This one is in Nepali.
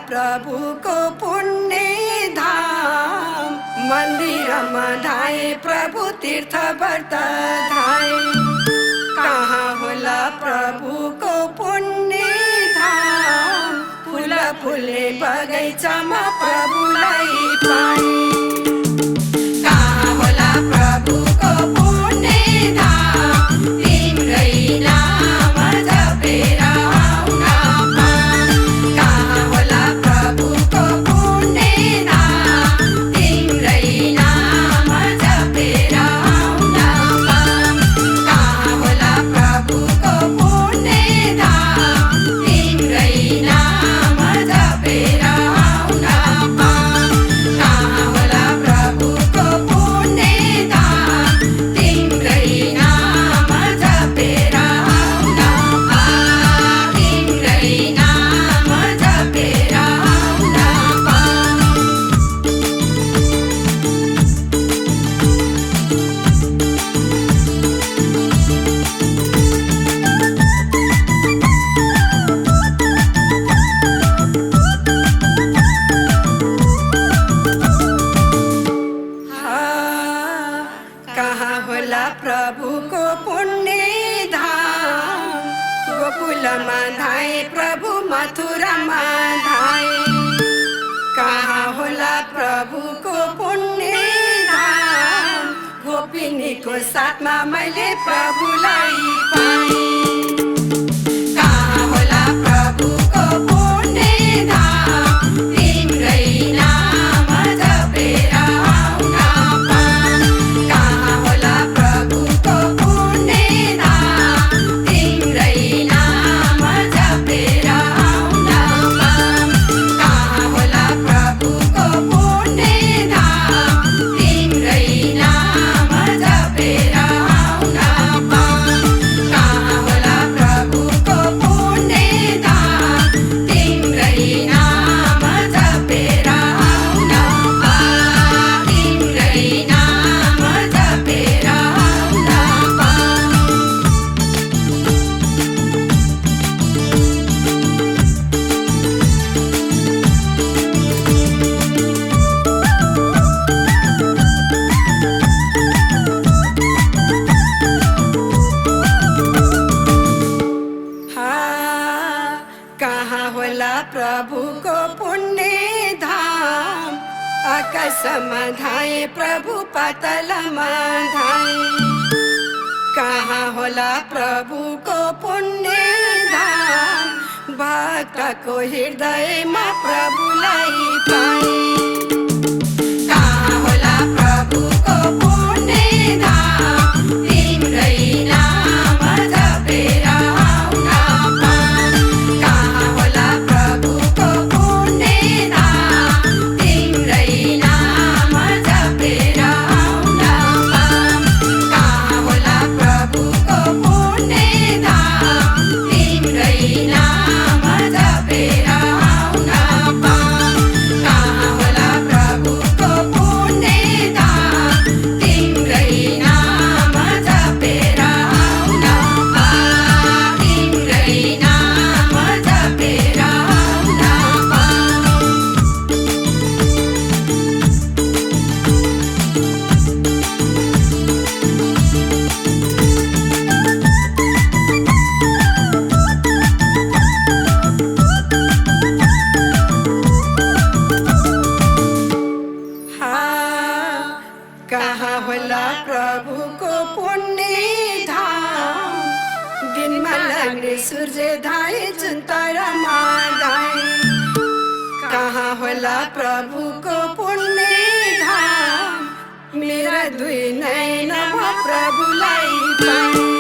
प्रभुको पुण्य धाम, मन्दिरमा धाए प्रभु तीर्थ व्रत धाए। कहाँ होला प्रभुको पुण्य धाम, फूल फुले बगैँचामा प्रभुलाई पाए। कहाँ होला प्रभुको पुण्य धाम, तिम्रै नाम जपेर आउन पाऊँ। कहाँ होला प्रभुको पुण्य धाम, तिम्रै नाम जपेर आउन पाऊँ। कहाँ होला प्रभुको पुण्य धाम, तिम्रै नाम जपेर आउन पाऊँ। कहाँ होला प्रभुको पुण्य धाम, तिम्रै नाम जपेर आउन पाऊँ। तिम्रै नाम जपेर आउन पाऊँ। कहाँ होला प्रभुको पुण्य धाम, गोकुलमा धाए प्रभु मथुरामा धाए। कहाँ होला प्रभुको पुण्य धाम, गोपिनीको साथमा मैले प्रभुलाई पाएँ। कहाँ होला प्रभुको पुण्य धाम, तिम्रै नाम जपेर आउन पाऊँ। कहाँ होला प्रभुको पुण्य धाम, तिम्रै नाम जपेर आउन पाऊँ। कहाँ होला प्रभुको पुण्य धाम, तिम्रै नाम जपेर आउन पाऊँ। कहाँ होला प्रभुको पुण्य धाम, तिम्रै नाम जपेर आउन पाऊँ। तिम्रै नाम जपेर आउन पाऊँ। कहाँ होला प्रभुको पुण्य धाम, आकाशमा धाए प्रभु पातालमा धाए। कहाँ होला प्रभुको पुण्य धाम, भक्तको हृदयमा प्रभुलाई पाए। कहाँ होला प्रभुको पुण्य धाम, तिम्रै नाम जपेर आउन पाऊँ। कहाँ होला प्रभुको पुण्य धाम, तिम्रै नाम जपेर आउन पाऊँ। कहाँ होला प्रभुको पुण्य धाम, तिम्रै नाम जपेर आउन पाऊँ। कहाँ होला प्रभुको पुण्य धाम, तिम्रै नाम जपेर आउन पाऊँ। तिम्रै नाम जपेर आउन पाऊँ। कहाँ होला प्रभुको पुण्य धाम, दिनमा लाग्ने सूर्य धाए जुन तारामा धाए। कहाँ होला प्रभुको पुण्य धाम, मेरा दुई नैनमा प्रभुलाई पाएँ।